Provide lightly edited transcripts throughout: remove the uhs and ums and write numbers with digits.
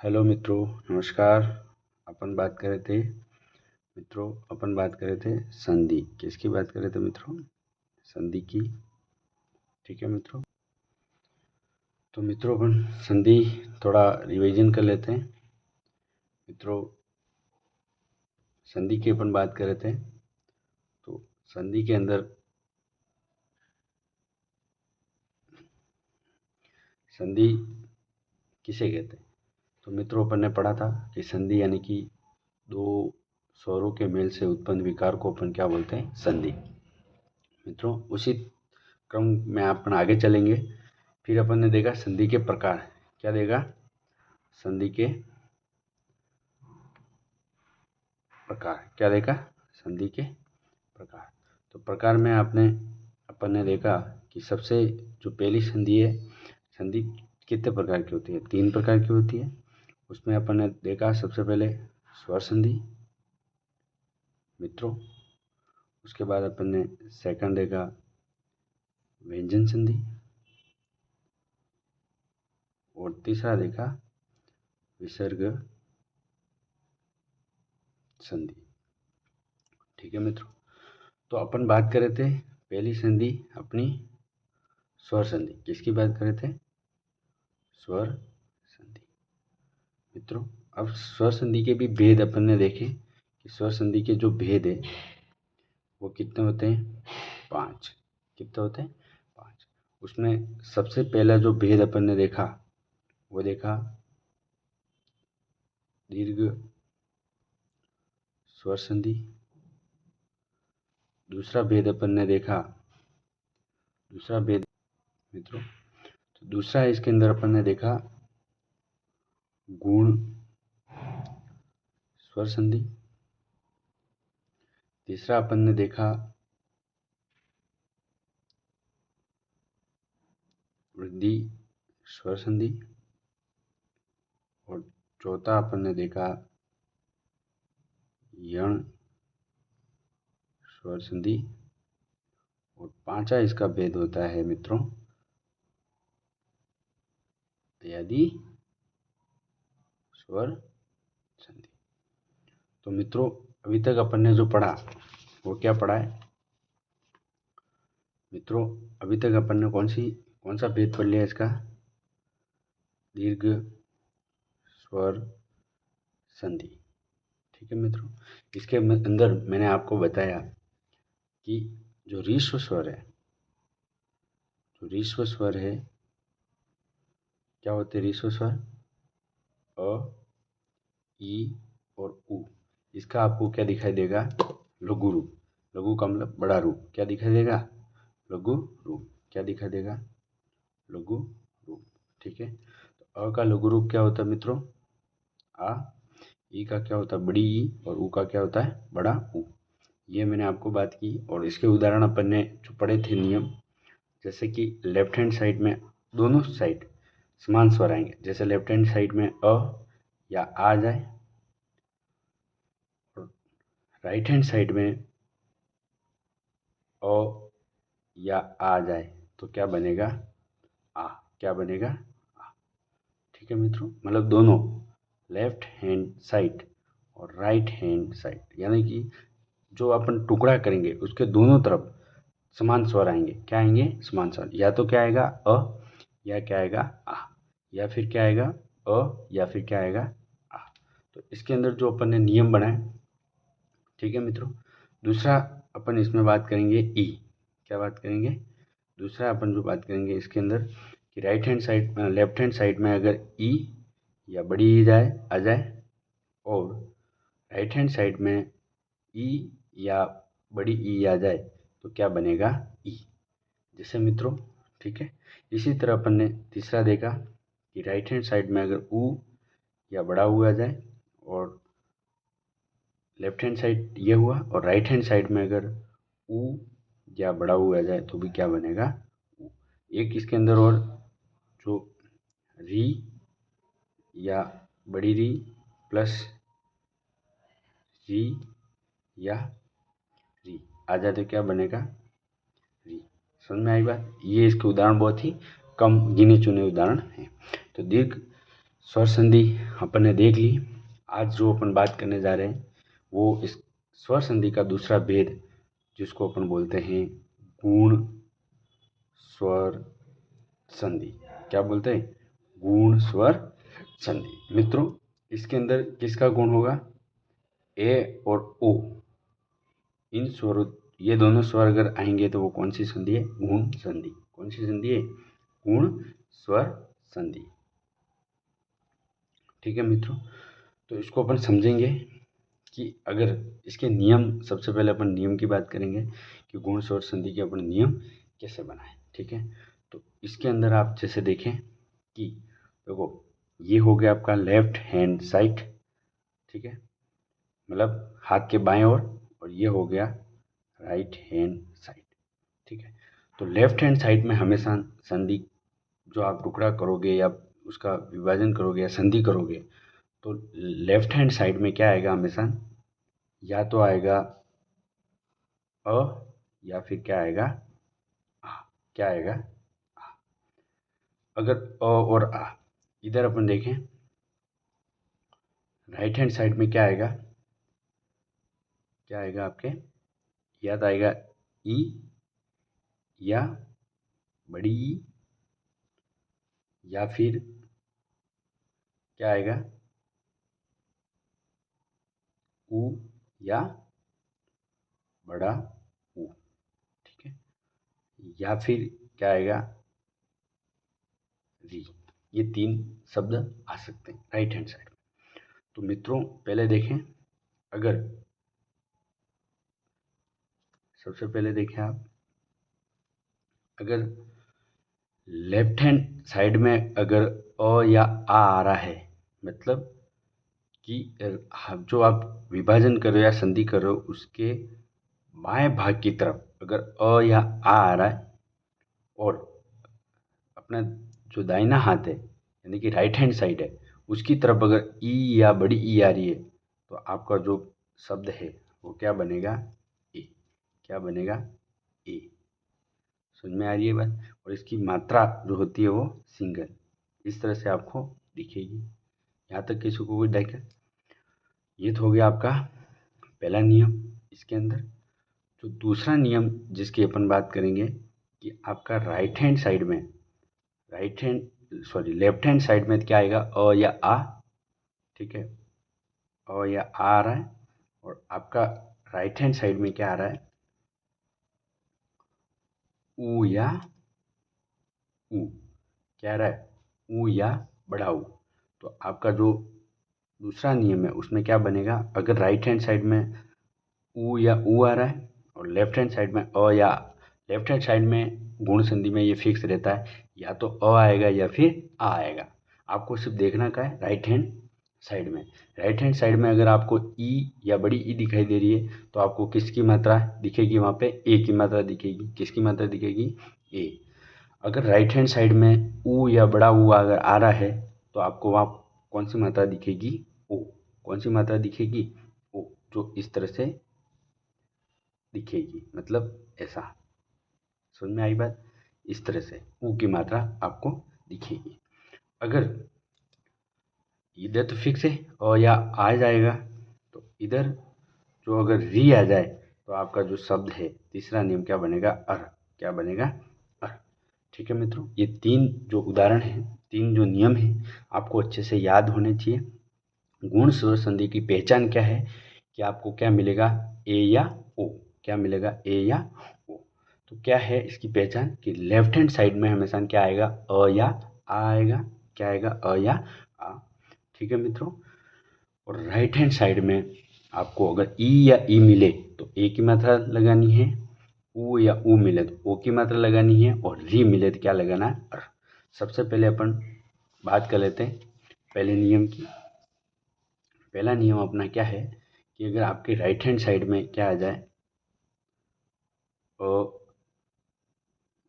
Hello मित्रों, नमस्कार। अपन बात कर रहे थे मित्रों अपन बात कर रहे थे संधि। किसकी बात कर रहे थे मित्रों? संधि की। ठीक है मित्रों। तो मित्रों अपन संधि थोड़ा रिवीजन कर लेते हैं। मित्रों संधि की अपन बात कर रहे थे, तो संधि के अंदर संधि किसे कहते हैं? तो मित्रों अपन ने पढ़ा था कि संधि यानी कि दो स्वरों के मेल से उत्पन्न विकार को अपन क्या बोलते हैं? संधि। मित्रों उसी क्रम में अपन आगे चलेंगे। फिर अपन ने देखा संधि के प्रकार। क्या देखा? संधि के प्रकार। क्या देखा? संधि के प्रकार। तो प्रकार में अपन ने देखा कि सबसे जो पहली संधि है, संधि कितने प्रकार की होती है? 3 प्रकार की होती है। उसमें अपन ने देखा सबसे पहले स्वर संधि मित्रों। उसके बाद अपन ने सेकंड देखा व्यंजन संधि और तीसरा देखा विसर्ग संधि। ठीक है मित्रों। तो अपन बात कर रहे थे पहली संधि अपनी स्वर संधि। किसकी बात कर रहे थे? स्वर संधि। मित्रों अब स्वर संधि के भी भेद अपन ने देखे कि स्वर संधि के जो भेद है वो कितने होते हैं? 5। कितने होते हैं? 5। उसमें सबसे पहला जो भेद अपन ने देखा वो देखा दीर्घ स्वर संधि। दूसरा भेद अपन ने देखा, दूसरा भेद मित्रों, तो दूसरा इसके अंदर अपन ने देखा गुण स्वर संधि। तीसरा अपन ने देखा वृद्धि स्वर संधि और चौथा अपन ने देखा यण स्वर संधि और पांचवा इसका भेद होता है मित्रों यदि स्वर संधि। तो मित्रों अभी तक अपन ने जो पढ़ा वो क्या पढ़ा है मित्रों? अभी तक अपन ने कौन सा भेद पढ़ लिया इसका? दीर्घ स्वर संधि। ठीक है मित्रों। इसके अंदर मैंने आपको बताया कि जो रीश्व स्वर है, जो रीश्व स्वर है, क्या होते हैं रीश्व स्वर? अ, ई और उ। इसका आपको क्या दिखाई देगा? लघु रूप। लघु का मतलब बड़ा रूप। क्या दिखाई देगा? लघु रूप। क्या दिखाई देगा? लघु रूप। ठीक है। तो अ का लघु रूप क्या होता है मित्रों? आ। ई का क्या होता है? बड़ी ई। और उ का क्या होता है? बड़ा उ। ये मैंने आपको बात की और इसके उदाहरण अपन ने जो पढ़े थे नियम, जैसे कि लेफ्ट हैंड साइड में दोनों साइड समान स्वर आएंगे। जैसे लेफ्ट हैंड साइड में अ या आ जाए और राइट हैंड साइड में अ या आ जाए तो क्या बनेगा? आ। क्या बनेगा? आ। ठीक है मित्रों। मतलब दोनों लेफ्ट हैंड साइड और राइट हैंड साइड यानी कि जो अपन टुकड़ा करेंगे उसके दोनों तरफ समान स्वर आएंगे। क्या आएंगे? समान स्वर। या तो क्या आएगा? अ या क्या आएगा? आ। या फिर क्या आएगा? अ या फिर क्या आएगा? आ। तो इसके अंदर जो अपन ने नियम बनाए। ठीक है मित्रों। दूसरा अपन इसमें बात करेंगे ई। क्या बात करेंगे? दूसरा अपन जो बात करेंगे इसके अंदर कि right hand side left hand side में अगर ई या बड़ी ई आ जाए और राइट हैंड साइड में ई या बड़ी ई आ जाए तो क्या बनेगा? ई। जैसे मित्रों, ठीक है। इसी तरह अपन ने तीसरा देखा कि राइट हैंड साइड में अगर ऊ या बड़ा ऊ आ जाए और लेफ्ट हैंड साइड ये हुआ और राइट हैंड साइड में अगर ऊ या बड़ा ऊ आ जाए तो भी क्या बनेगा? ऊ। एक इसके अंदर और जो री या बड़ी री प्लस री या री आ जाए तो क्या बनेगा? री। समझ में आई बात? ये इसके उदाहरण बहुत ही कम गिने चुने उदाहरण हैं। तो दीर्घ स्वर संधि अपन ने देख ली। आज जो अपन बात करने जा रहे हैं वो इस स्वर संधि का दूसरा भेद, जिसको अपन बोलते हैं गुण स्वर संधि। क्या बोलते हैं? गुण स्वर संधि। मित्रों, इसके अंदर किसका गुण होगा? ए और ओ, इन स्वर, ये दोनों स्वर अगर आएंगे तो वो कौन सी संधि है? गुण संधि। कौन सी संधि है? गुण स्वर संधि। ठीक है मित्रों, तो इसको अपन समझेंगे कि अगर इसके नियम, सबसे पहले अपन नियम की बात करेंगे कि गुण स्वर संधि के अपन नियम कैसे बनाएं। ठीक है, तो इसके अंदर आप जैसे देखें कि देखो, ये हो गया आपका लेफ्ट हैंड साइड। ठीक है, मतलब हाथ के बाएं ओर, और ये हो गया राइट हैंड साइड। ठीक है, तो लेफ्ट हैंड साइड में हमेशा संधि, जो आप टुकड़ा करोगे या उसका विभाजन करोगे या संधि करोगे, तो लेफ्ट हैंड साइड में क्या आएगा? हमेशा या तो आएगा अ, या फिर क्या आएगा? आ। क्या आएगा? आ। अगर अ और आ इधर अपन देखें, राइट हैंड साइड में क्या आएगा? क्या आएगा आपके? या तो आएगा ई, या बड़ी ई, या फिर क्या आएगा? ऊ, या बड़ा ऊ। ठीक है, या फिर क्या आएगा? री। ये तीन शब्द आ सकते हैं राइट हैंड साइड में। तो मित्रों, पहले देखें, अगर सबसे पहले देखें आप, अगर लेफ्ट हैंड साइड में अगर अ या आ रहा है, मतलब कि जो आप विभाजन कर रहे हो या संधि कर रहे हो, उसके बाएं भाग की तरफ अगर अ या आ रहा है, और अपना जो दाहिना हाथ है यानी कि राइट हैंड साइड है, उसकी तरफ अगर ई या बड़ी ई आ रही है, तो आपका जो शब्द है वो क्या बनेगा? ए। क्या बनेगा? ए। समझ में आ रही है बात? और इसकी मात्रा जो होती है वो सिंगल, इस तरह से आपको दिखेगी। यहाँ तक किसी को कोई दिक्कत? ये तो हो गया आपका पहला नियम। इसके अंदर जो दूसरा नियम जिसकी अपन बात करेंगे कि आपका राइट हैंड साइड में, right hand sorry left hand side में क्या आएगा? अ या आ। ठीक है, अ या आ रहा है, और आपका राइट हैंड साइड में क्या आ रहा है? ऊ या ऊ। क्या आ रहा है? ऊ या बड़ा ऊ। तो आपका जो दूसरा नियम है उसमें क्या बनेगा? अगर राइट हैंड साइड में ऊ या ऊ आ रहा है, और लेफ्ट हैंड साइड में अ या, लेफ्ट हैंड साइड में गुण संधि में ये फिक्स रहता है, या तो अ आएगा या फिर आ आएगा। आपको सिर्फ देखना क्या है? राइट हैंड साइड में। राइट हैंड साइड में अगर आपको ई या बड़ी ई दिखाई दे रही है, तो आपको किसकी मात्रा दिखेगी? वहाँ पे ए की मात्रा दिखेगी। किसकी मात्रा दिखेगी? ए। अगर राइट हैंड साइड में ऊ या बड़ा ऊ अगर आ रहा है, तो आपको वहाँ कौन सी मात्रा दिखेगी? ओ। कौन सी मात्रा दिखेगी? ओ, जो इस तरह से दिखेगी, मतलब ऐसा। समझ में आई बात? इस तरह से ऊ की मात्रा आपको दिखेगी। अगर इधर तो फिक्स है और या आ जाएगा, तो इधर जो अगर री आ जाए, तो आपका जो शब्द है तीसरा नियम क्या बनेगा? अर। क्या बनेगा? अर। ठीक है मित्रों, ये तीन जो उदाहरण हैं, तीन जो नियम हैं, आपको अच्छे से याद होने चाहिए। गुण स्वर संधि की पहचान क्या है कि आपको क्या मिलेगा? ए या ओ। क्या मिलेगा? ए या ओ। तो क्या है इसकी पहचान कि लेफ्ट हैंड साइड में हमेशा क्या आएगा? अ या आ आएगा। क्या आएगा? अ या आ। ठीक है मित्रों, और राइट हैंड साइड में आपको अगर ई या ई मिले तो ए की मात्रा लगानी है, ऊ या ऊ मिले तो ओ की मात्रा लगानी है, और री मिले तो क्या लगाना है? अर। सबसे पहले अपन बात कर लेते हैं पहले नियम की। पहला नियम अपना क्या है कि अगर आपके राइट हैंड साइड में क्या आ जाए? अ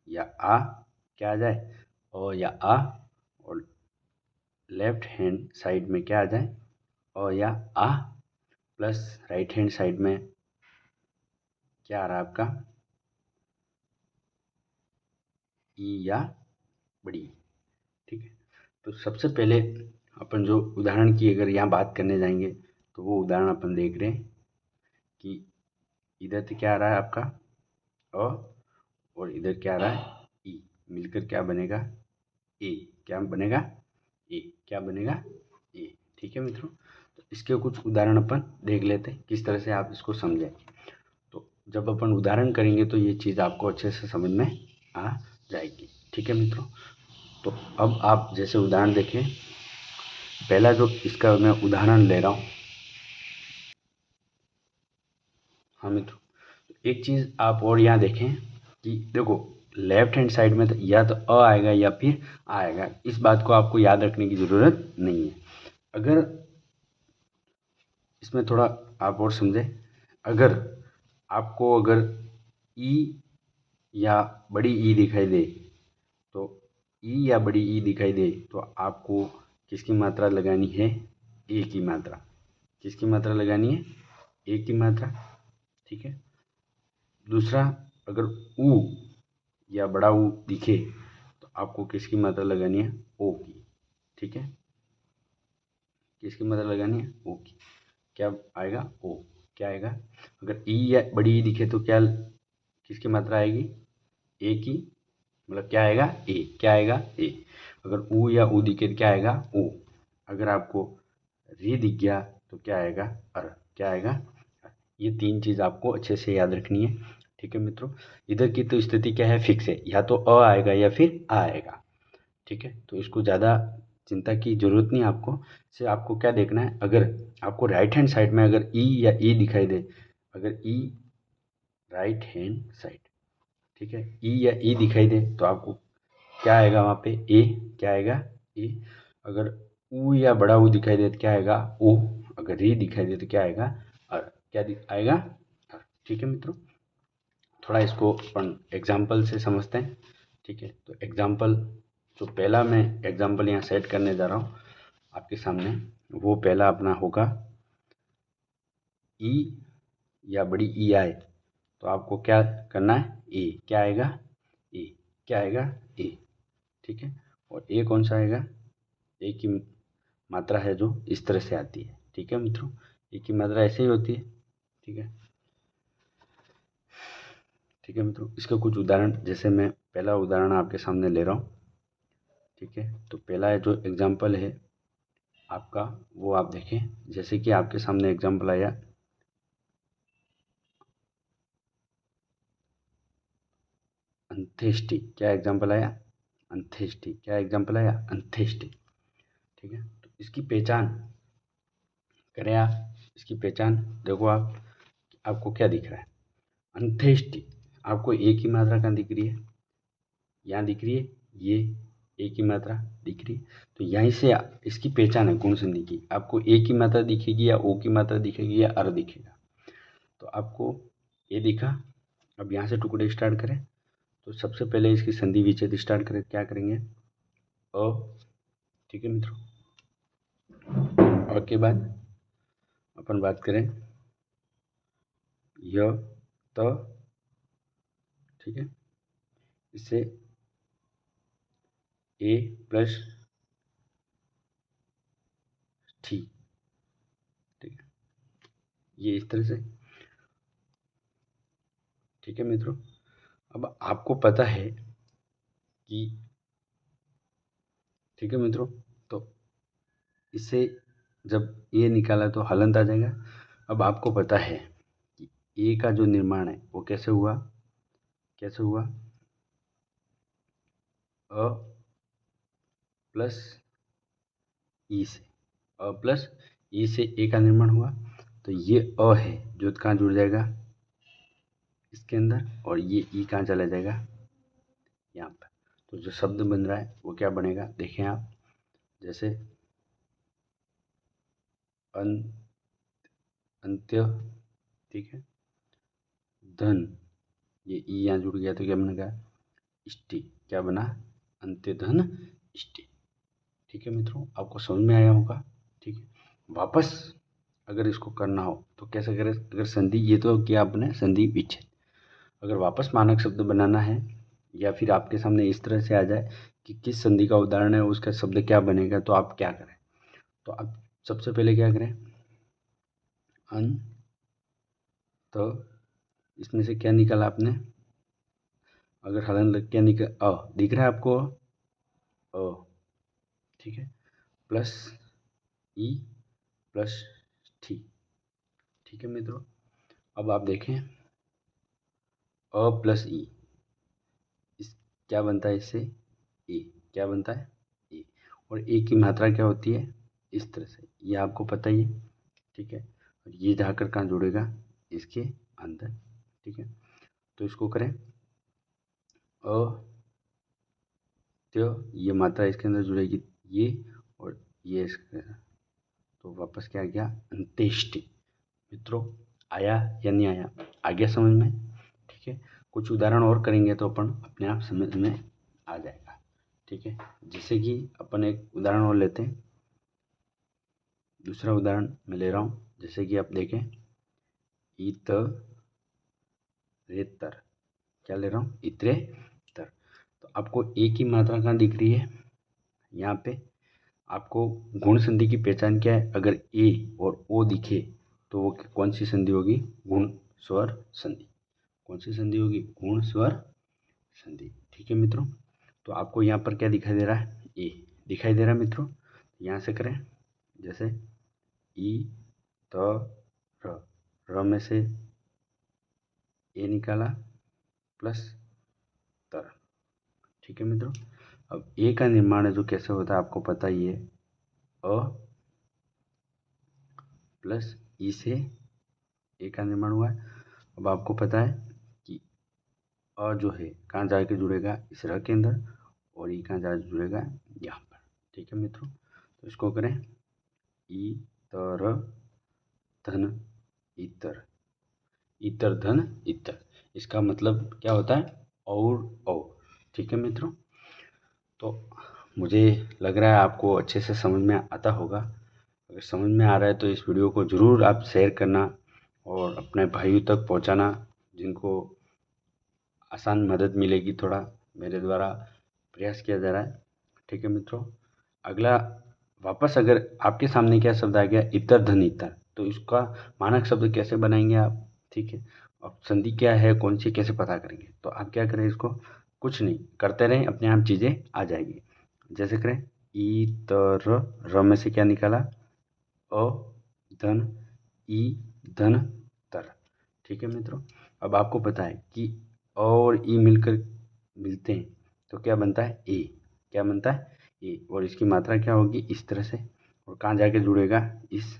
या आ। क्या आ जाए? अ या आ। और लेफ्ट हैंड साइड में क्या आ जाए? अ या आ, प्लस राइट हैंड साइड में क्या आ रहा है आपका? ई या बड़ी। ठीक है, तो सबसे पहले अपन जो उदाहरण की अगर यहाँ बात करने जाएंगे तो वो उदाहरण अपन देख रहे हैं कि इधर तो क्या आ रहा है आपका अ और इधर क्या आ रहा है ई, मिलकर क्या बनेगा ए। क्या बनेगा ए। क्या बनेगा ए। ठीक है मित्रों, तो इसके कुछ उदाहरण अपन देख लेते हैं किस तरह से आप इसको समझें। तो जब अपन उदाहरण करेंगे तो ये चीज़ आपको अच्छे से समझ में आ जाएगी। ठीक है मित्रों, तो अब आप जैसे उदाहरण देखें, पहला जो इसका मैं उदाहरण ले रहा हूँ। हाँ मित्रों, एक चीज़ आप और यहाँ देखें कि देखो लेफ्ट हैंड साइड में तो या तो अ आएगा या फिर आएगा, इस बात को आपको याद रखने की ज़रूरत नहीं है। अगर इसमें थोड़ा आप और समझें, अगर आपको अगर ई या बड़ी ई दिखाई दे तो ई या बड़ी ई दिखाई दे तो आपको किसकी मात्रा लगानी है? ए की मात्रा। किसकी मात्रा लगानी है? ए की मात्रा। ठीक है। दूसरा, अगर ऊ या बड़ा ऊ दिखे तो आपको किसकी मात्रा लगानी है? ओ की। ठीक है, किसकी मात्रा लगानी है? ओ की। क्या आएगा? ओ। क्या आएगा? अगर ई या बड़ी ई दिखे तो क्या किसकी मात्रा आएगी? ए की। मतलब क्या आएगा? ए। क्या आएगा? ए। अगर ऊ या ऊ दिखे तो क्या आएगा? ओ। अगर आपको री दिख गया तो क्या आएगा? अर। क्या आएगा? अर। ये तीन चीज़ आपको अच्छे से याद रखनी है। ठीक है मित्रों, इधर की तो स्थिति क्या है? फिक्स है, या तो अ आएगा या फिर आ आएगा। ठीक है, तो इसको ज़्यादा चिंता की जरूरत नहीं आपको। सिर्फ आपको क्या देखना है, अगर आपको राइट हैंड साइड में अगर ई या ई दिखाई दे, अगर ई राइट हैंड साइड, ठीक है, ई या ई दिखाई दे तो आपको क्या आएगा वहाँ पे? ए। क्या आएगा? ए। अगर ऊ या बड़ा ऊ दिखाई दे तो क्या आएगा? ओ। अगर री दिखाई दे तो क्या आएगा? अर। क्या आएगा? अर। ठीक है मित्रों, थोड़ा इसको अपन एग्जाम्पल से समझते हैं। ठीक है, तो एग्जाम्पल जो पहला मैं एग्जाम्पल यहाँ सेट करने जा रहा हूँ आपके सामने, वो पहला अपना होगा ई या बड़ी ई आए तो आपको क्या करना है? ए। क्या आएगा? ए। क्या आएगा? ए। ठीक है, और ए कौन सा आएगा? ए की मात्रा है जो इस तरह से आती है। ठीक है मित्रों, ए की मात्रा ऐसे ही होती है। ठीक है, ठीक है मित्रों, इसका कुछ उदाहरण जैसे मैं पहला उदाहरण आपके सामने ले रहा हूँ। ठीक है, तो पहला जो एग्जाम्पल है आपका वो आप देखें, जैसे कि आपके सामने एग्जाम्पल आया अंत्येष्टि। क्या एग्जाम्पल आया? अंत्येष्टि। क्या एग्जाम्पल आया? अंत्येष्टि। ठीक है, तो इसकी पहचान करें आप। इसकी पहचान देखो आप, आपको क्या दिख रहा है? अंत्येष्टि। आपको ए की मात्रा कहाँ दिख रही है? यहाँ दिख रही है, ये ए की मात्रा दिख रही है। तो यहीं से इसकी पहचान है गुण संधि की। आपको ए की मात्रा दिखेगी या ओ की मात्रा दिखेगी या अर दिखेगा। तो आपको ए दिखा, अब यहाँ से टुकड़े स्टार्ट करें तो सबसे पहले इसकी संधि विच्छेद स्टार्ट करें। क्या करेंगे? अ। ठीक है मित्रों, और के बाद अपन बात करें य त। ठीक है, इससे ए प्लस टी। ठीक है, ये इस तरह से। ठीक है मित्रों, अब आपको पता है कि, ठीक है मित्रों, तो इससे जब ए निकाला तो हलंत आ जाएगा। अब आपको पता है कि ए का जो निर्माण है वो कैसे हुआ? कैसे हुआ? अ प्लस ई से। अ प्लस ई से ए का निर्माण हुआ, तो ये अ है जो कहाँ जुड़ जाएगा? इसके अंदर, और ये ई कहाँ चला जाएगा? यहाँ पर। तो जो शब्द बन रहा है वो क्या बनेगा? देखें आप, जैसे अन अंत्य। ठीक है, धन, ये ई यहाँ जुड़ गया तो क्या बनेगा? इष्टि। क्या बना? अंत्य धन इष्टि। ठीक है मित्रों, आपको समझ में आया होगा। ठीक है, वापस अगर इसको करना हो तो कैसे करें? अगर संधि, ये तो किया आपने संधि विच्छेद, अगर वापस मानक शब्द बनाना है या फिर आपके सामने इस तरह से आ जाए कि किस संधि का उदाहरण है उसका शब्द क्या बनेगा, तो आप क्या करें? तो अब सबसे पहले क्या करें, अन, तो इसमें से क्या निकाला आपने, अगर हलन लग क्या निकल, दिख रहा है आपको, अ, ठीक है, प्लस ई प्लस टी, ठीक है मित्रों। अब आप देखें, अ प्लस ई, इस क्या बनता है इससे, ए, क्या बनता है, ए, और ए की मात्रा क्या होती है, इस तरह से, ये आपको पता ही है, ठीक है। और ये जाकर कहाँ जुड़ेगा, इसके अंदर, ठीक है। तो इसको करें, अ, तो ये मात्रा इसके अंदर जुड़ेगी, ये और ये इसके, तो वापस क्या आ गया, अंत्येष्टि। मित्रों आया या नहीं आया, आ गया समझ में, ठीक है। कुछ उदाहरण और करेंगे तो अपन अपने आप समझ में आ जाएगा, ठीक है। जैसे कि अपन एक उदाहरण और लेते हैं, दूसरा उदाहरण मैं ले रहा हूँ, जैसे कि आप देखें, इतरेतर, क्या ले रहा हूँ, इतरेतर। तो आपको ए की मात्रा कहाँ दिख रही है, यहाँ पे। आपको गुण संधि की पहचान क्या है, अगर ए और ओ दिखे तो वो कौन सी संधि होगी, गुण स्वर संधि। कौन सी संधि होगी, गुण स्वर संधि, ठीक है मित्रों। तो आपको यहाँ पर क्या दिखाई दे रहा है, ए दिखाई दे रहा है मित्रों। यहाँ से करें, जैसे ई त र में से ए निकाला प्लस तर, ठीक है मित्रों। अब ए का निर्माण है जो कैसे होता है आपको पता ही है, अ प्लस ई से ए का निर्माण हुआ है। अब आपको पता है कि अ जो है कहाँ जाके जुड़ेगा, इस र के अंदर, और ई कहाँ जाके जुड़ेगा, यहाँ पर, ठीक है मित्रों। तो इसको करें, ई तर धन इतर, इतर धन इतर, इसका मतलब क्या होता है, और, ठीक है मित्रों। तो मुझे लग रहा है आपको अच्छे से समझ में आता होगा। अगर समझ में आ रहा है तो इस वीडियो को ज़रूर आप शेयर करना और अपने भाइयों तक पहुंचाना, जिनको आसान मदद मिलेगी, थोड़ा मेरे द्वारा प्रयास किया जा रहा है, ठीक है मित्रों। अगला, वापस अगर आपके सामने क्या शब्द आ गया, इतर धन इतर, तो इसका मानक शब्द कैसे बनाएंगे आप, ठीक है। अब संधि क्या है, कौन सी, कैसे पता करेंगे, तो आप क्या करें, इसको कुछ नहीं करते रहें, अपने आप चीज़ें आ जाएगी। जैसे करें, ई तर, र में से क्या निकाला, अ धन ई धन तर, ठीक है मित्रों। अब आपको पता है कि अ और ई मिलकर मिलते हैं तो क्या बनता है, ए, क्या बनता है, ए, और इसकी मात्रा क्या होगी, इस तरह से, और कहाँ जाके जुड़ेगा, इस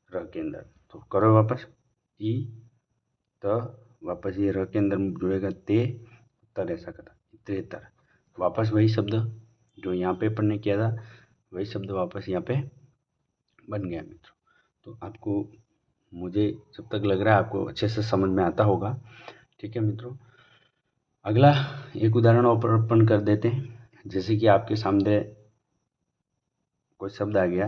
र के अंदर। तो करो वापस, ई त, वापस ये र के अंदर जुड़ेगा, ते तर, ऐसा करा, तेतर। वापस वही शब्द जो यहाँ पे अपन ने किया था, वही शब्द वापस यहाँ पे बन गया मित्रों। तो आपको, मुझे जब तक लग रहा है आपको अच्छे से समझ में आता होगा, ठीक है मित्रों। अगला एक उदाहरण और अपन कर देते हैं, जैसे कि आपके सामने कोई शब्द आ गया,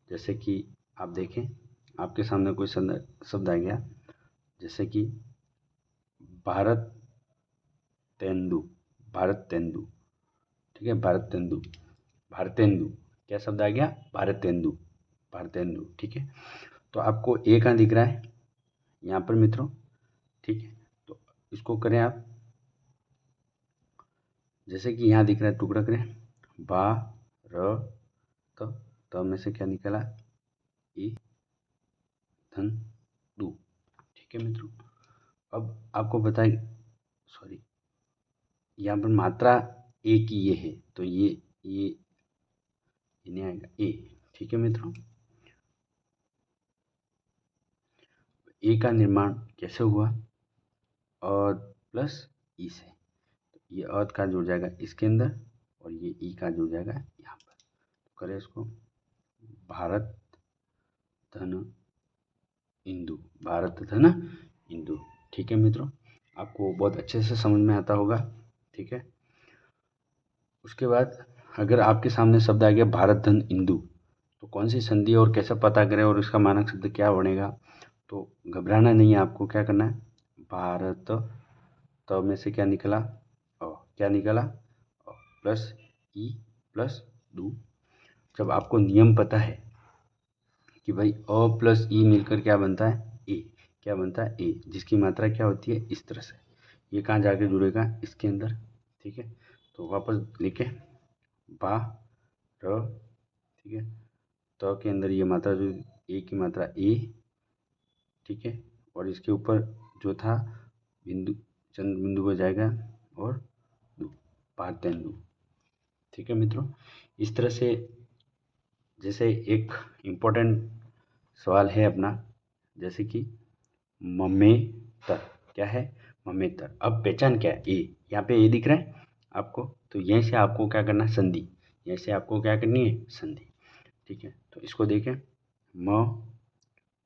जैसे कि आप देखें, आपके सामने कोई शब्द आ गया, जैसे कि भारत तेंदु, भारत तेंदु, ठीक है, भारत तेंदु, भारतेंदु, क्या शब्द आ गया, भारतेंदु, भारतेंदु, ठीक है। तो आपको ए कहाँ दिख रहा है, यहाँ पर मित्रों, ठीक है। तो इसको करें आप, जैसे कि यहाँ दिख रहा है, टुकड़ा करें, बा र त में से क्या निकला, ए धन दू, ठीक है मित्रों। अब आपको बताए, सॉरी, यहाँ पर मात्रा ए की ये है, तो ये नहीं आएगा, ए, ठीक है मित्रों। ए का निर्माण कैसे हुआ, और प्लस ई से, तो ये अर्थ का जुड़ जाएगा इसके अंदर, और ये ई का जुड़ जाएगा यहाँ पर। तो करें इसको, भारत धन इंदु, भारत धन इंदु, ठीक है मित्रों। आपको बहुत अच्छे से समझ में आता होगा, ठीक है। उसके बाद अगर आपके सामने शब्द आ गया भारत धन इंदु, तो कौन सी संधि और कैसे पता करें और इसका मानक शब्द क्या बनेगा, तो घबराना नहीं है, आपको क्या करना है, भारत त में से क्या निकला, क्या निकला, प्लस ई प्लस दू, जब आपको नियम पता है कि भाई अ प्लस ई मिलकर क्या बनता है ए, क्या बनता है ए, जिसकी मात्रा क्या होती है इस तरह से, ये कहाँ जाके जुड़ेगा इसके अंदर, ठीक है। तो वापस लिखे बा र, ठीक है, तो के अंदर ये मात्रा जो ए की मात्रा ए, ठीक है, और इसके ऊपर जो था बिंदु, चंद्र बिंदु हो जाएगा और दू, पातेंदु, ठीक है मित्रों। इस तरह से जैसे एक इम्पोर्टेंट सवाल है अपना, जैसे कि ममेतर, क्या है ममेतर, अब पहचान क्या है ए, यहाँ पे ए दिख रहा है आपको, तो यहीं से आपको क्या करना है संधि, यहीं से आपको क्या करनी है संधि, ठीक है। तो इसको देखें, म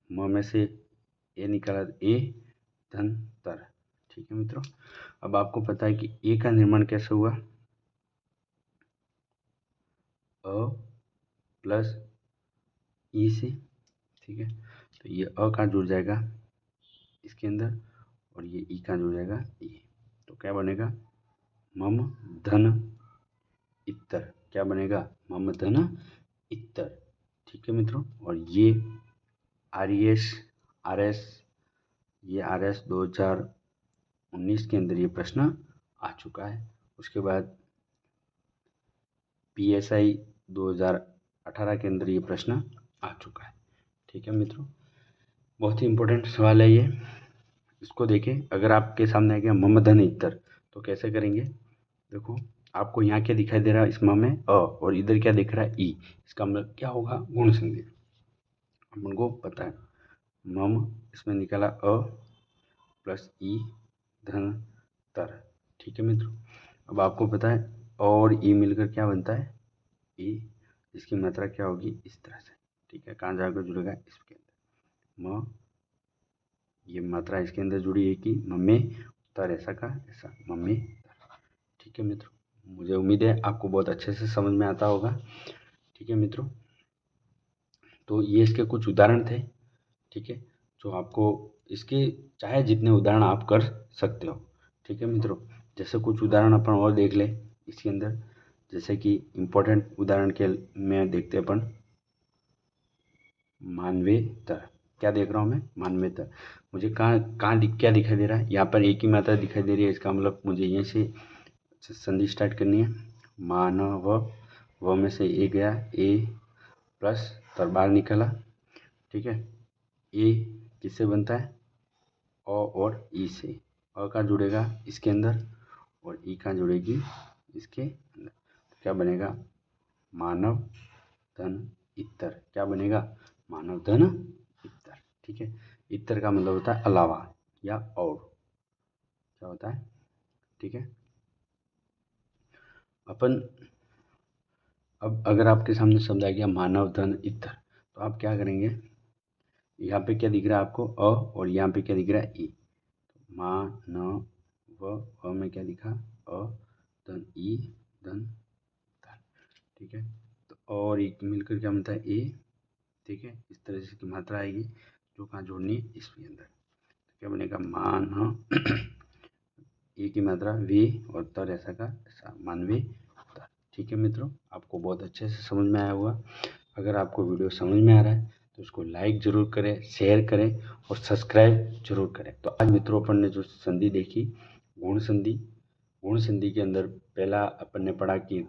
में से ए निकाला ए धन तर, ठीक है मित्रों। अब आपको पता है कि ए का निर्माण कैसे हुआ, अ प्लस ई से, ठीक है। तो ये अ का जुड़ जाएगा इसके अंदर और ये ई का जुड़ जाएगा ये, तो क्या बनेगा मम धन इत्तर, क्या बनेगा मम धन इत्तर, ठीक है मित्रों। और ये आर एस, ये आर एस 2019 के अंदर ये प्रश्न आ चुका है। उसके बाद PSI 2018 के अंदर ये प्रश्न आ चुका है, ठीक है मित्रों। बहुत ही इम्पोर्टेंट सवाल है ये, इसको देखें। अगर आपके सामने आ गया मम धन इत्तर तो कैसे करेंगे, देखो आपको यहाँ क्या दिखाई दे रहा है, इस म में अ और इधर क्या दिख रहा है ई, इसका मतलब क्या होगा गुण संधि, अपन को पता है मम इसमें निकाला अ प्लस ई धन तर, ठीक है मित्रों। अब आपको पता है अ और ई मिलकर क्या बनता है ए, इसकी मात्रा क्या होगी इस तरह से, ठीक है, कहाँ जाकर जुड़ेगा इसके अंदर, म ये मात्रा इसके अंदर जुड़ी है कि मम्मी तर, ऐसा का ऐसा मम्मी तर, ठीक है मित्रों। मुझे उम्मीद है आपको बहुत अच्छे से समझ में आता होगा, ठीक है मित्रों। तो ये इसके कुछ उदाहरण थे, ठीक है, जो आपको इसके चाहे जितने उदाहरण आप कर सकते हो, ठीक है मित्रों। जैसे कुछ उदाहरण अपन और देख ले इसके अंदर, जैसे कि इम्पोर्टेंट उदाहरण के में देखते अपन मानवेतर, क्या देख रहा हूँ मैं मानवेतर, मुझे कहाँ कहाँ क्या दिखाई दे रहा है, यहाँ पर एक ही मात्रा दिखाई दे रही है, इसका मतलब मुझे यहीं से संधि स्टार्ट करनी है, मानव व में से ए गया ए प्लस तर बाहर निकला, ठीक है। ए किससे बनता है अ और ई से, अ का जुड़ेगा इसके अंदर और ई का जुड़ेगी इसके अंदर, तो क्या बनेगा मानव धन इत्तर, क्या बनेगा मानव धन इत्तर, ठीक है। इत्तर का मतलब होता है अलावा या और, क्या होता है, ठीक है। अपन अब अगर आपके सामने शब्द आ गया मानव धन इत्तर, तो आप क्या करेंगे, यहाँ पे क्या दिख रहा है आपको अ और यहाँ पे क्या दिख रहा है ई, मानव व में क्या दिखा अ धन ई धन धन, ठीक है। तो और एक मिलकर क्या बनता है ए, ठीक है, इस तरह से की मात्रा आएगी जो कहाँ जोड़नी है इसके अंदर, तो क्या बनेगा मान ए की मात्रा वे और तर ऐसा का ऐसा मानवे तर, ठीक है मित्रों। आपको बहुत अच्छे से समझ में आया होगा। अगर आपको वीडियो समझ में आ रहा है तो उसको लाइक ज़रूर करें, शेयर करें और सब्सक्राइब जरूर करें। तो आज मित्रों अपन ने जो संधि देखी गुण संधि, गुण संधि के अंदर पहला अपन ने पढ़ा कि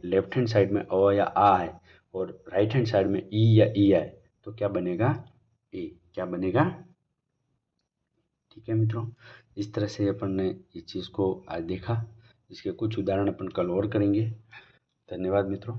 लेफ्ट हैंड साइड में अ या आ है और राइट हैंड साइड में ई या ई है, तो क्या बनेगा ए, क्या बनेगा, ठीक है मित्रों। इस तरह से अपन ने इस चीज़ को आज देखा, इसके कुछ उदाहरण अपन कल और करेंगे। धन्यवाद मित्रों।